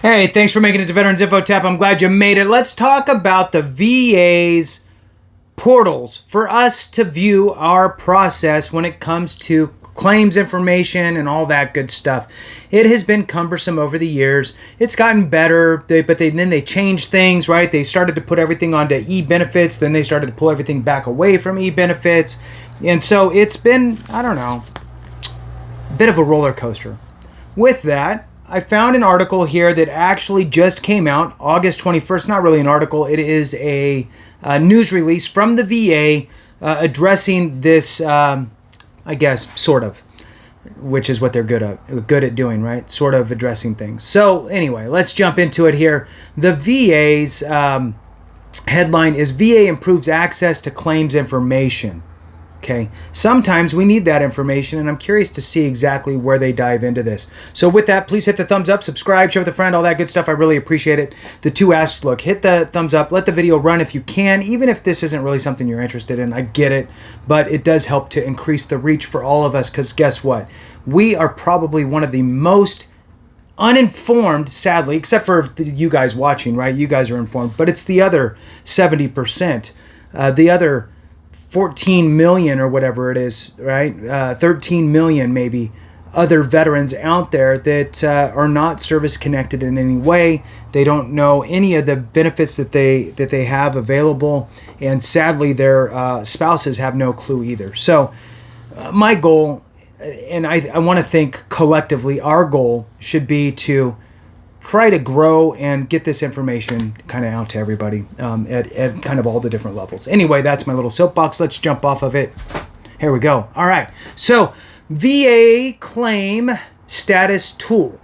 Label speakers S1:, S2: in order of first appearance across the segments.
S1: Hey, thanks for making it to Veterans Info Tap. I'm glad you made it. Let's talk about the VA's portals for us to view our process when it comes to claims information and all that good stuff. It has been cumbersome over the years. It's gotten better, but then they changed things, right? They started to put everything onto e-benefits, then they started to pull everything back away from e-benefits. And so it's been, I don't know, a bit of a roller coaster. With that, I found an article here that actually just came out August 21st. Not really an article. It is a news release from the VA addressing this, I guess, sort of, which is what they're good at doing, right? Sort of addressing things. So anyway, let's jump into it here. The VA's headline is VA improves access to claims information. Okay, sometimes we need that information, and I'm curious to see exactly where they dive into this. So with that, please hit the thumbs up, subscribe, share with a friend, all that good stuff. I really appreciate it. The two asks, look, hit the thumbs up, let the video run if you can, even if this isn't really something you're interested in. I get it, but it does help to increase the reach for all of us, because guess what? We are probably one of the most uninformed, sadly, except for you guys watching, right? You guys are informed, but it's the other 70%, the other 14 million or whatever it is, right? 13 million maybe other veterans out there that are not service connected in any way. They don't know any of the benefits that they have available, and sadly their spouses have no clue either. So my goal, and I want to think collectively, our goal should be to try to grow and get this information kind of out to everybody at kind of all the different levels. Anyway, that's my little soapbox. Let's jump off of it. Here we go. All right. So VA Claim Status Tool.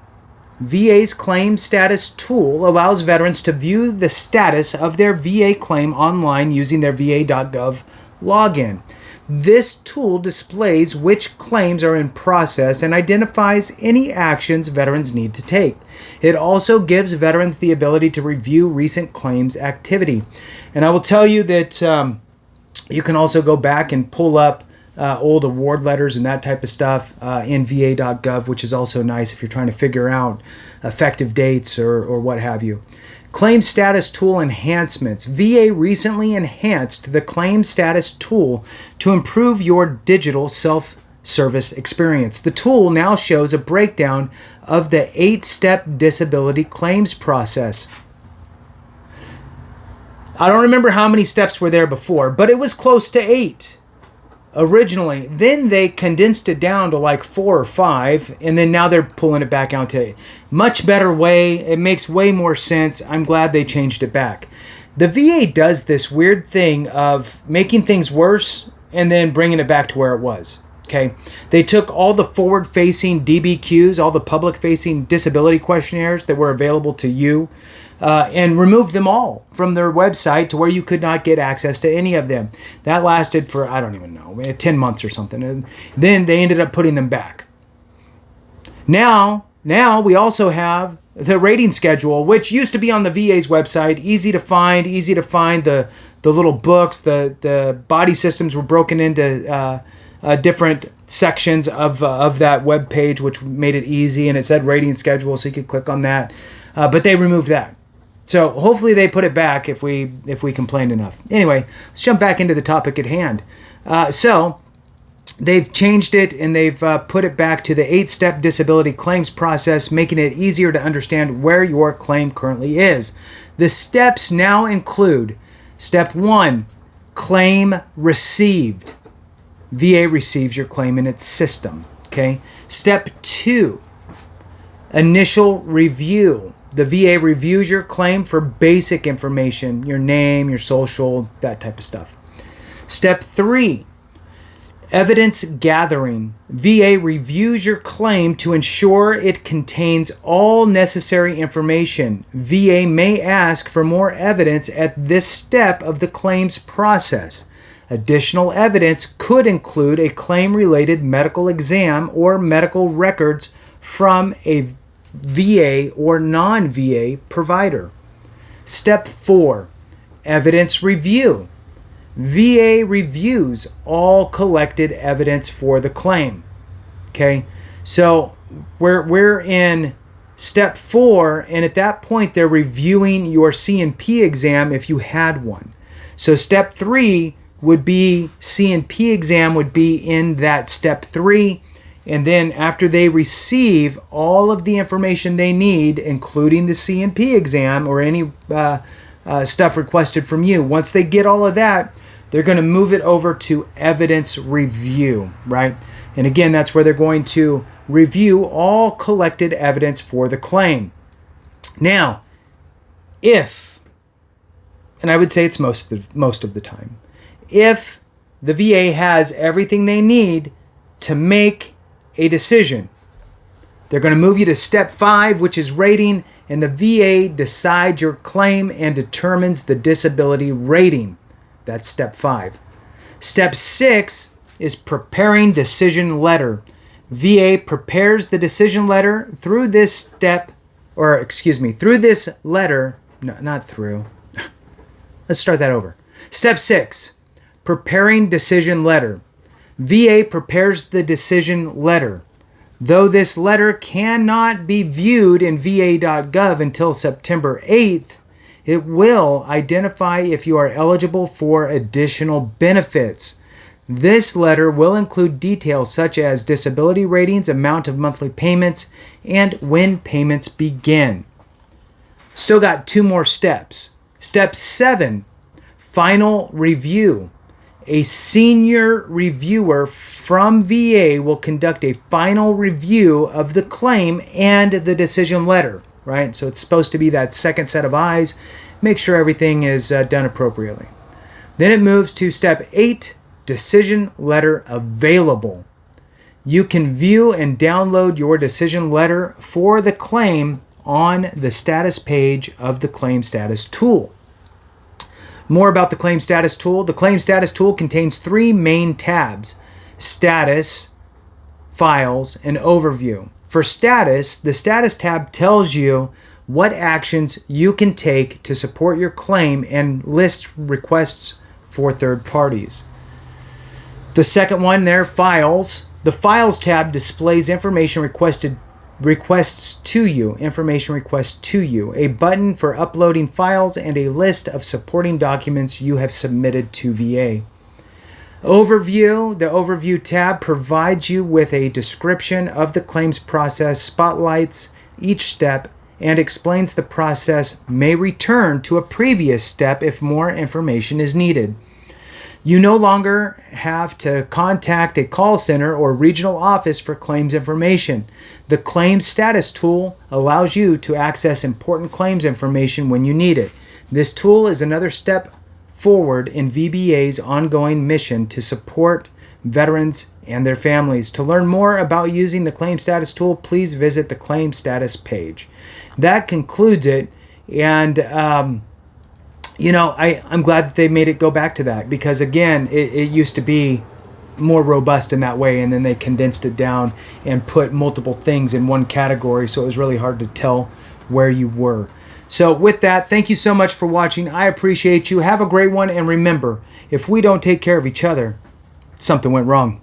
S1: VA's Claim Status Tool allows veterans to view the status of their VA claim online using their va.gov login. This tool displays which claims are in process and identifies any actions veterans need to take. It also gives veterans the ability to review recent claims activity. And I will tell you that you can also go back and pull up old award letters and that type of stuff in va.gov, which is also nice if you're trying to figure out effective dates or what have you. Claim Status Tool enhancements. VA recently enhanced the Claim Status Tool to improve your digital self-service experience. The tool now shows a breakdown of the 8-step disability claims process. I don't remember how many steps were there before, but it was close to 8 originally. Then they condensed it down to like 4 or 5, and then now they're pulling it back out to 8. Much better way. It makes way more sense. I'm glad they changed it back. The VA does this weird thing of making things worse and then bringing it back to where it was. Okay, they took all the forward-facing DBQs, all the public-facing disability questionnaires that were available to you, and removed them all from their website to where you could not get access to any of them. That lasted for, I don't even know, 10 months or something. And then they ended up putting them back. Now we also have the rating schedule, which used to be on the VA's website, easy to find. The little books, the body systems were broken into different sections of that web page, which made it easy, and it said rating schedule, so you could click on that. But they removed that. So hopefully they put it back if we complained enough. Anyway, let's jump back into the topic at hand. So they've changed it, and they've put it back to the 8-step disability claims process, making it easier to understand where your claim currently is. The steps now include Step 1, claim received. VA receives your claim in its system. Okay. Step 2, initial review. The VA reviews your claim for basic information, your name, your social, that type of stuff. Step 3, evidence gathering. VA reviews your claim to ensure it contains all necessary information. VA may ask for more evidence at this step of the claims process. Additional evidence could include a claim-related medical exam or medical records from a VA or non-VA provider. Step 4, evidence review. VA reviews all collected evidence for the claim. Okay, so we're in Step 4, and at that point they're reviewing your C&P exam if you had one. So step 3 would be C&P exam would be in that step 3. And then after they receive all of the information they need, including the C&P exam or any stuff requested from you, once they get all of that, they're going to move it over to evidence review, right? And again, that's where they're going to review all collected evidence for the claim. Now, if, and I would say it's most of the time, if the VA has everything they need to make a decision, they're going to move you to step 5, which is rating, and the VA decides your claim and determines the disability rating. That's step 5. Step 6 is preparing decision letter. VA prepares the decision letter through this step, through this letter, no, not through. Let's start that over. Step 6, preparing decision letter. VA prepares the decision letter. Though this letter cannot be viewed in va.gov until September 8th, it will identify if you are eligible for additional benefits. This letter will include details such as disability ratings, amount of monthly payments, and when payments begin. Still got 2 more steps. Step 7, final review. A senior reviewer from VA will conduct a final review of the claim and the decision letter, right? So it's supposed to be that second set of eyes. Make sure everything is done appropriately. Then it moves to step 8, decision letter available. You can view and download your decision letter for the claim on the status page of the Claim Status tool. More about the Claim Status tool. The Claim Status tool contains 3 main tabs: Status, Files, and Overview. For Status, the Status tab tells you what actions you can take to support your claim and lists requests for third parties. The second one there, Files. The Files tab displays information requests to you, a button for uploading files, and a list of supporting documents you have submitted to VA. Overview. The Overview tab provides you with a description of the claims process, spotlights each step, and explains the process may return to a previous step if more information is needed. You no longer have to contact a call center or regional office for claims information. The Claims Status tool allows you to access important claims information when you need it. This tool is another step forward in VBA's ongoing mission to support veterans and their families. To learn more about using the Claim Status tool, please visit the Claim Status page. That concludes it, and I'm glad that they made it go back to that, because again, it used to be more robust in that way, and then they condensed it down and put multiple things in one category, so it was really hard to tell where you were. So with that, thank you so much for watching. I appreciate you. Have a great one, and remember, if we don't take care of each other, something went wrong.